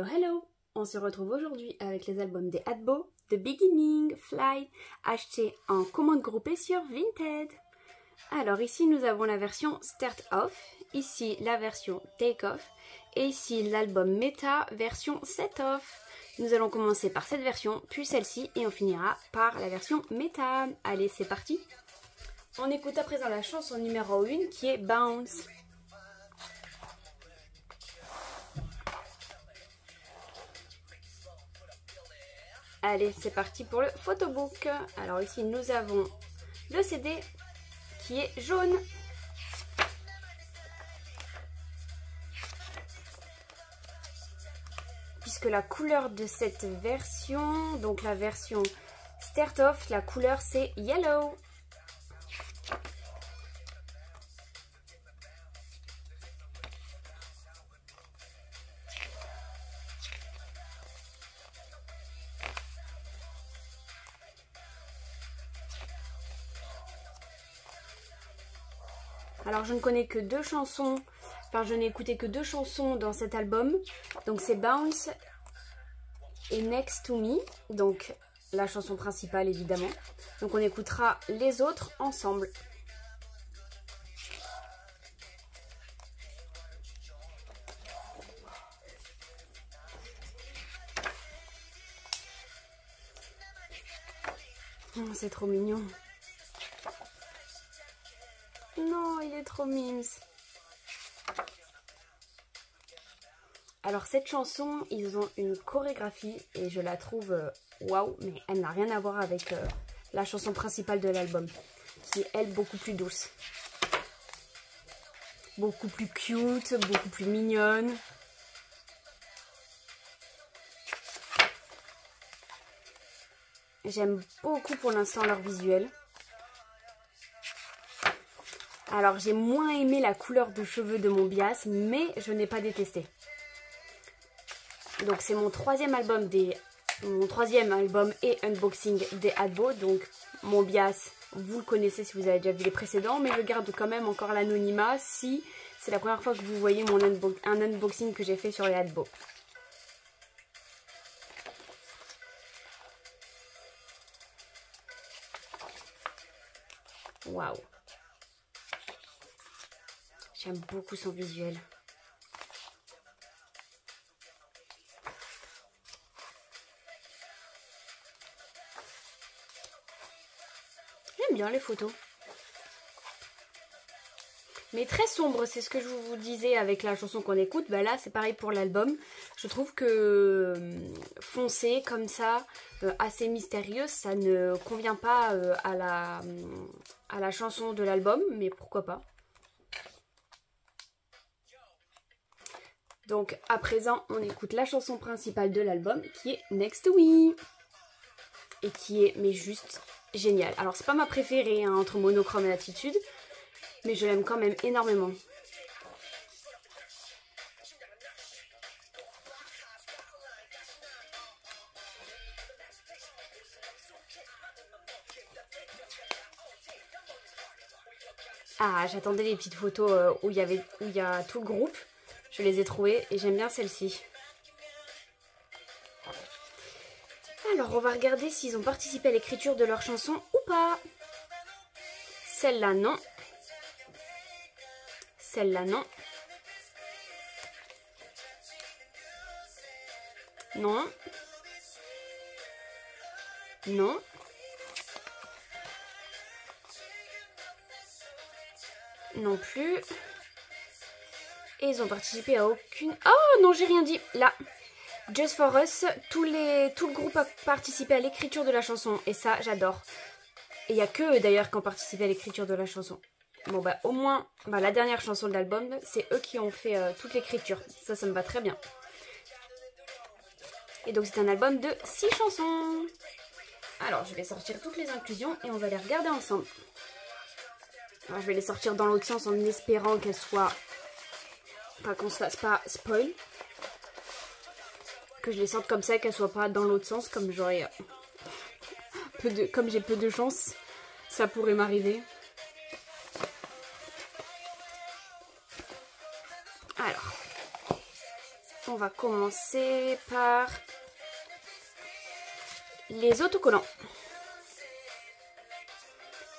Hello hello. On se retrouve aujourd'hui avec les albums des Hadbo, The Beginning, Fly, achetés en commande groupée sur Vinted. Alors ici nous avons la version Start Off, ici la version Take Off et ici l'album Meta version Set Off. Nous allons commencer par cette version, puis celle-ci et on finira par la version Meta. Allez, c'est parti. On écoute à présent la chanson numéro 1 qui est Bounce. Allez, c'est parti pour le photobook. Alors ici, nous avons le CD qui est jaune. Puisque la couleur de cette version, donc la version Start Off, la couleur c'est Yellow. Alors je ne connais que deux chansons, enfin je n'ai écouté que deux chansons dans cet album. Donc c'est Bounce et Next to Me, donc la chanson principale évidemment. Donc on écoutera les autres ensemble. Oh, c'est trop mignon. Non, il est trop mimes. Alors cette chanson, ils ont une chorégraphie et je la trouve waouh, mais elle n'a rien à voir avec la chanson principale de l'album, qui est elle beaucoup plus douce. Beaucoup plus cute, beaucoup plus mignonne. J'aime beaucoup pour l'instant leur visuel. Alors j'ai moins aimé la couleur de cheveux de mon bias, mais je n'ai pas détesté. Donc c'est mon troisième album et unboxing des Hadbo. Donc mon bias, vous le connaissez si vous avez déjà vu les précédents, mais je garde quand même encore l'anonymat si c'est la première fois que vous voyez un unboxing que j'ai fait sur les Hadbo. Waouh! J'aime beaucoup son visuel. J'aime bien les photos. Mais très sombre, c'est ce que je vous disais avec la chanson qu'on écoute. Bah là, c'est pareil pour l'album. Je trouve que foncé comme ça, assez mystérieuse, ça ne convient pas à la chanson de l'album, mais pourquoi pas. Donc à présent, on écoute la chanson principale de l'album qui est Next to Me. Et qui est mais juste géniale. Alors c'est pas ma préférée hein, entre Monochrome et Attitude, mais je l'aime quand même énormément. Ah, j'attendais les petites photos où il y a tout le groupe. Je les ai trouvées et j'aime bien celle-ci. Alors, on va regarder s'ils ont participé à l'écriture de leur chanson ou pas. Celle-là, non. Celle-là, non. Non. Non. Non plus. Et ils ont participé à aucune... Oh non, j'ai rien dit. Là. Just For Us, tout le groupe a participé à l'écriture de la chanson. Et ça, j'adore. Et il n'y a que eux d'ailleurs qui ont participé à l'écriture de la chanson. Bon bah au moins, la dernière chanson de l'album, c'est eux qui ont fait toute l'écriture. Ça me va très bien. Et donc c'est un album de 6 chansons. Alors je vais sortir toutes les inclusions et on va les regarder ensemble. Alors je vais les sortir dans l'autre sens en espérant qu'elles soient... Enfin qu'on se fasse pas spoil. Que je les sorte comme ça, qu'elles soient pas dans l'autre sens, comme j'aurais comme j'ai peu de chance, ça pourrait m'arriver. Alors, on va commencer par les autocollants.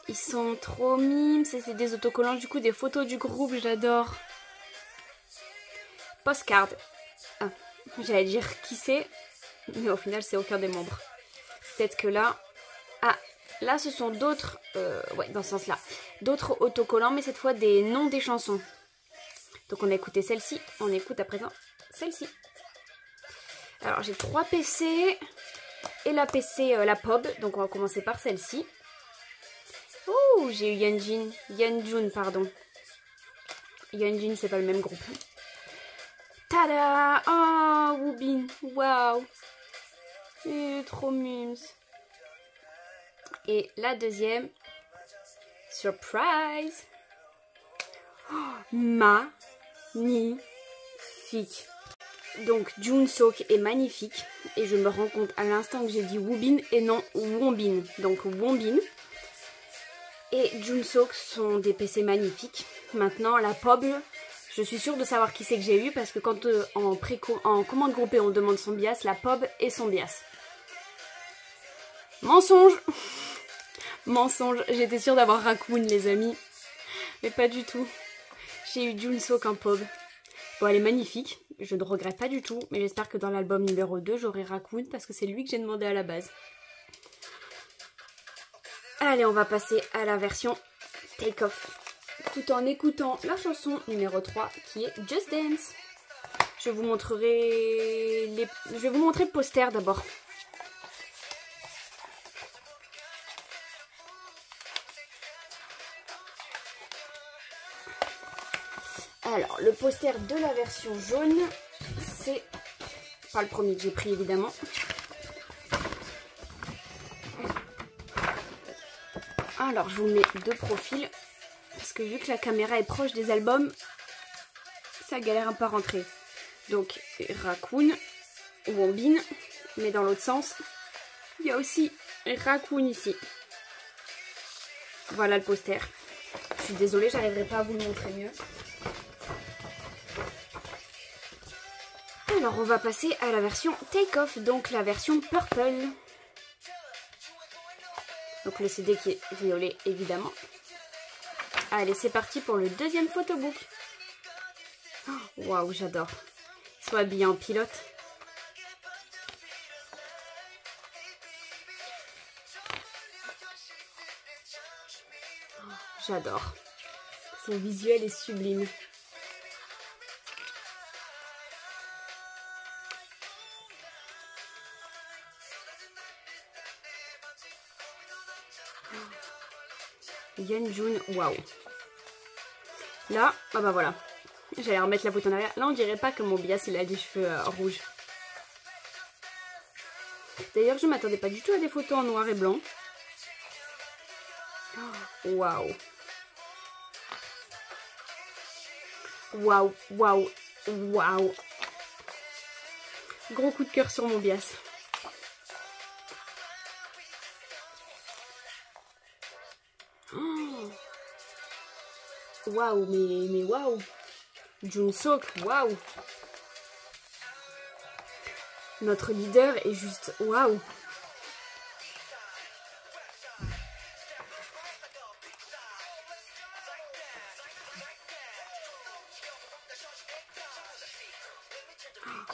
Ils sont trop mimes, c'est des autocollants, du coup des photos du groupe, j'adore. Postcard. Ah, j'allais dire qui c'est, mais au final c'est aucun des membres. Peut-être que là... Ah, là ce sont d'autres... ouais, dans ce sens-là. D'autres autocollants, mais cette fois des noms des chansons. Donc on a écouté celle-ci, on écoute à présent celle-ci. Alors j'ai 3 PC et la PC, la POB, donc on va commencer par celle-ci. Oh, j'ai eu Yeonjun, pardon. Yeonjun, c'est pas le même groupe. Tada! Oh, Woobin, waouh! Trop mimes. Et la deuxième, surprise! Oh, magnifique. Donc Junsok est magnifique et je me rends compte à l'instant que j'ai dit Woobin et non Wombin. Donc Wombin et Junsok sont des PC magnifiques. Maintenant la POB, je suis sûre de savoir qui c'est que j'ai eu parce que quand en commande groupée on demande son bias, la POB est son bias. Mensonge. Mensonge, j'étais sûre d'avoir Raccoon les amis, mais pas du tout. J'ai eu Junsok en POB. Bon, elle est magnifique, je ne regrette pas du tout, mais j'espère que dans l'album numéro 2, j'aurai Raccoon parce que c'est lui que j'ai demandé à la base. Allez, on va passer à la version Take Off, tout en écoutant la chanson numéro 3 qui est Just Dance. Je vais vous montrer le poster d'abord. Alors, le poster de la version jaune, c'est pas le premier que j'ai pris évidemment. Alors, je vous mets de profil, parce que vu que la caméra est proche des albums, ça galère un peu à rentrer. Donc, Raccoon, Wombin, mais dans l'autre sens, il y a aussi Raccoon ici. Voilà le poster. Je suis désolée, j'arriverai pas à vous le montrer mieux. Alors on va passer à la version Take Off, donc la version Purple. Donc le CD qui est violet évidemment. Allez, c'est parti pour le deuxième photobook. Waouh, j'adore. Ils sont habillés en pilote. J'adore. Son visuel est sublime. Yeonjun, waouh. Là, ah bah voilà. J'allais remettre la photo en arrière. Là, on dirait pas que mon bias il a des cheveux rouges. D'ailleurs, je m'attendais pas du tout à des photos en noir et blanc. Waouh. Waouh, waouh, waouh. Gros coup de cœur sur mon bias. Waouh, mais waouh. Junsok, waouh. Notre leader est juste waouh.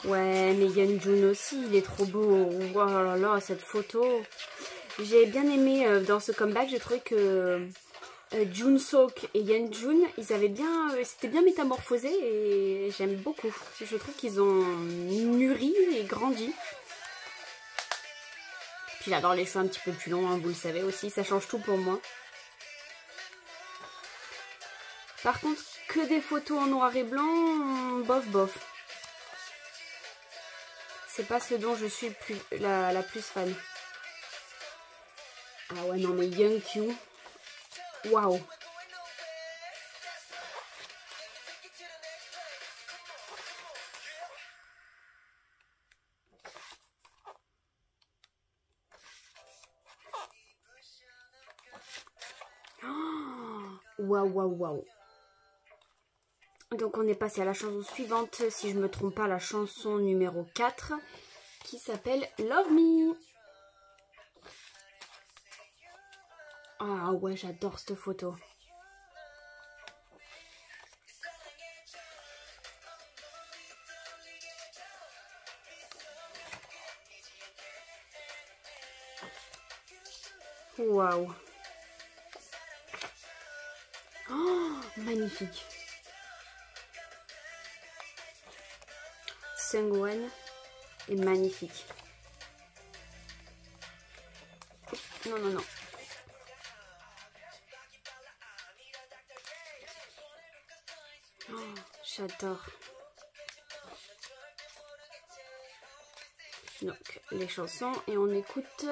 Ouais, mais Yeonjun aussi, il est trop beau. Oh là là, cette photo. J'ai bien aimé dans ce comeback, j'ai trouvé que Junsok et Yeonjun, ils avaient bien, c'était bien métamorphosé et j'aime beaucoup. Je trouve qu'ils ont mûri et grandi. Puis j'adore les cheveux un petit peu plus longs, hein, vous le savez aussi, ça change tout pour moi. Par contre, que des photos en noir et blanc, bof bof. C'est pas ce dont je suis la plus fan. Ah ouais, non mais Youngkyu, waouh. Waouh, waouh, waouh. Donc on est passé à la chanson suivante, si je me trompe pas, la chanson numéro 4, qui s'appelle Love Me. Ah ouais, j'adore cette photo. Waouh. Oh, magnifique. Seungwon est magnifique. Non, non, non. Oh, j'adore. Donc, les chansons et on écoute...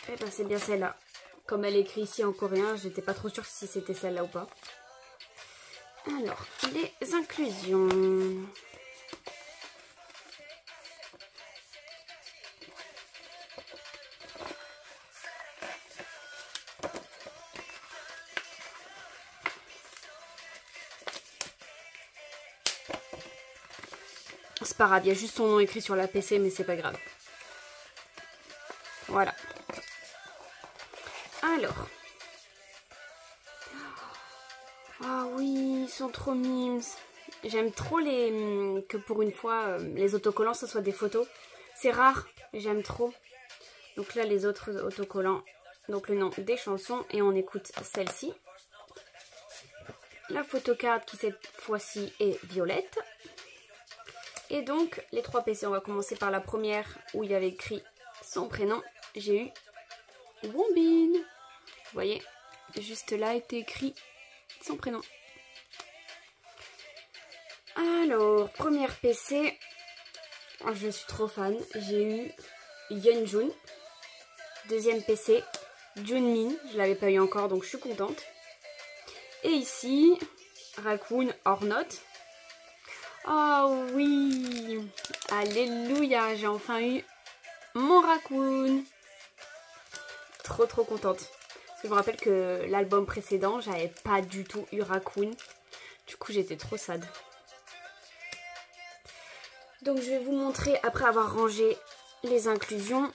Eh ben, c'est bien celle-là. Comme elle est écrite ici en coréen, j'étais pas trop sûre si c'était celle-là ou pas. Alors, les inclusions. C'est pas grave, il y a juste son nom écrit sur la PC, mais c'est pas grave. Voilà. Alors. Ah oui, ils sont trop mimes. J'aime trop que pour une fois, les autocollants, ce soit des photos. C'est rare, j'aime trop. Donc là, les autres autocollants, donc le nom des chansons, et on écoute celle-ci. La photocard qui cette fois-ci est violette. Et donc, les 3 PC, on va commencer par la première où il y avait écrit son prénom. J'ai eu Wonbin. Vous voyez, juste là était écrit son prénom. Alors, première PC, je suis trop fan. J'ai eu Yeonjun. Deuxième PC, Junmin. Je ne l'avais pas eu encore, donc je suis contente. Et ici, Raccoon or not. Oh oui, alléluia, j'ai enfin eu mon Raccoon. Trop trop contente. Parce que je me rappelle que l'album précédent, j'avais pas du tout eu Raccoon. Du coup, j'étais trop sad. Donc, je vais vous montrer, après avoir rangé les inclusions,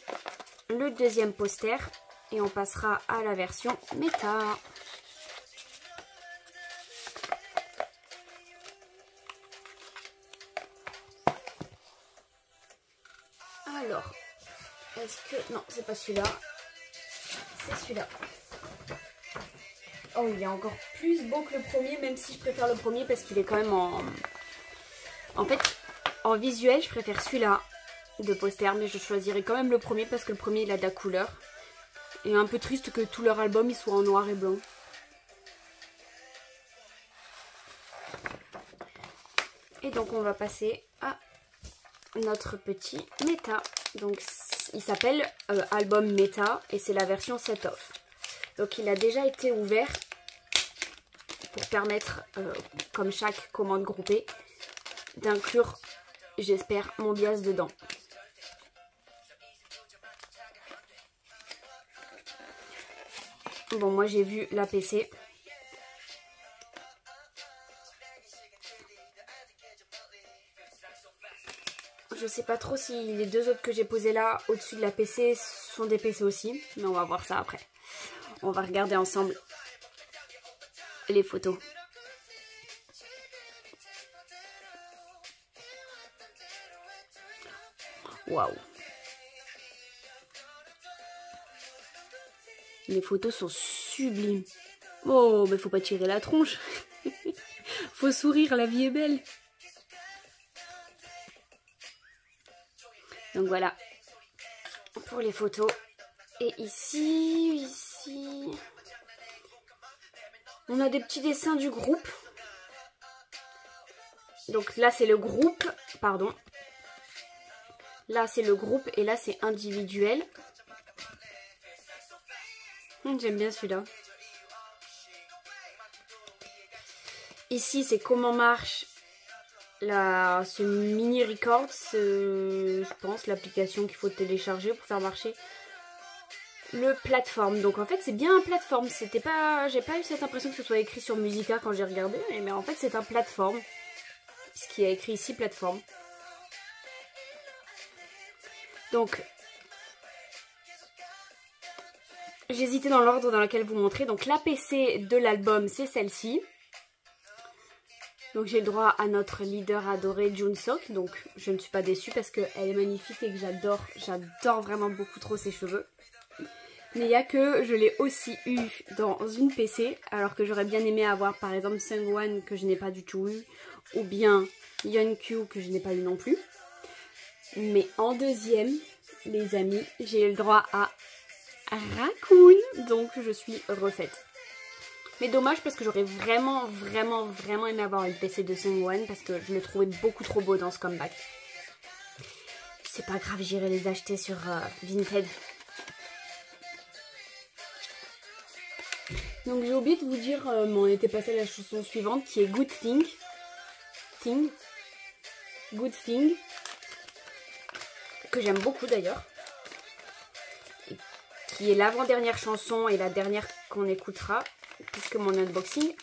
le deuxième poster. Et on passera à la version méta. Alors, est-ce que... Non, c'est pas celui-là. C'est celui-là. Oh, il est encore plus beau que le premier, même si je préfère le premier parce qu'il est quand même en... En fait, en visuel, je préfère celui-là de poster, mais je choisirai quand même le premier parce que le premier, il a de la couleur. Et un peu triste que tout leur album, il soit en noir et blanc. Et donc, on va passer à notre petit méta. Donc, il s'appelle album méta et c'est la version set-off. Donc, il a déjà été ouvert pour permettre, comme chaque commande groupée, d'inclure, j'espère, mon bias dedans. Bon, moi j'ai vu la PC. Je sais pas trop si les 2 autres que j'ai posés là, au-dessus de la PC, sont des PC aussi. Mais on va voir ça après. On va regarder ensemble les photos. Waouh. Les photos sont sublimes. Oh, mais faut pas tirer la tronche. Faut sourire, la vie est belle. Donc voilà, pour les photos. Et ici, on a des petits dessins du groupe. Donc là, c'est le groupe, pardon. Là, c'est le groupe et là, c'est individuel. J'aime bien celui-là. Ici, c'est comment marche ce mini record, je pense, l'application qu'il faut télécharger pour faire marcher le plateforme. Donc en fait c'est bien un plateforme. C'était pas, j'ai pas eu cette impression que ce soit écrit sur Musica quand j'ai regardé, mais en fait c'est un plateforme. Ce qui est écrit ici plateforme. Donc j'hésitais dans l'ordre dans lequel vous montrer. Donc la PC de l'album c'est celle-ci. Donc j'ai le droit à notre leader adoré Junsok. Donc je ne suis pas déçue parce qu'elle est magnifique et que j'adore vraiment beaucoup trop ses cheveux. Mais il y a que je l'ai aussi eu dans une PC, alors que j'aurais bien aimé avoir par exemple Seungwon que je n'ai pas du tout eu, ou bien Yeonkyu que je n'ai pas eu non plus. Mais en deuxième, les amis, j'ai eu le droit à Raccoon, donc je suis refaite. Mais dommage parce que j'aurais vraiment aimé avoir une PC de Seungwon parce que je le trouvais beaucoup trop beau dans ce comeback. C'est pas grave, j'irai les acheter sur Vinted. Donc j'ai oublié de vous dire, mais on était passé à la chanson suivante qui est Good Thing. Good Thing. Que j'aime beaucoup d'ailleurs. Qui est l'avant-dernière chanson et la dernière qu'on écoutera. Puisque mon unboxing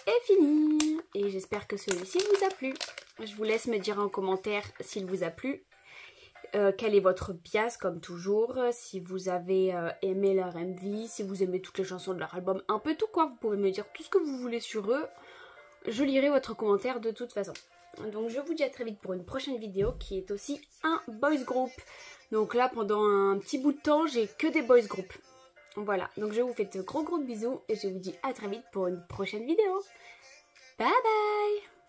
est fini. Et j'espère que celui-ci vous a plu. Je vous laisse me dire en commentaire s'il vous a plu. Quel est votre bias comme toujours, si vous avez aimé leur MV, si vous aimez toutes les chansons de leur album, un peu tout quoi, vous pouvez me dire tout ce que vous voulez sur eux, je lirai votre commentaire de toute façon. Donc je vous dis à très vite pour une prochaine vidéo qui est aussi un boys group. Donc là pendant un petit bout de temps j'ai que des boys group. Voilà, donc je vous fais de gros bisous et je vous dis à très vite pour une prochaine vidéo. Bye bye.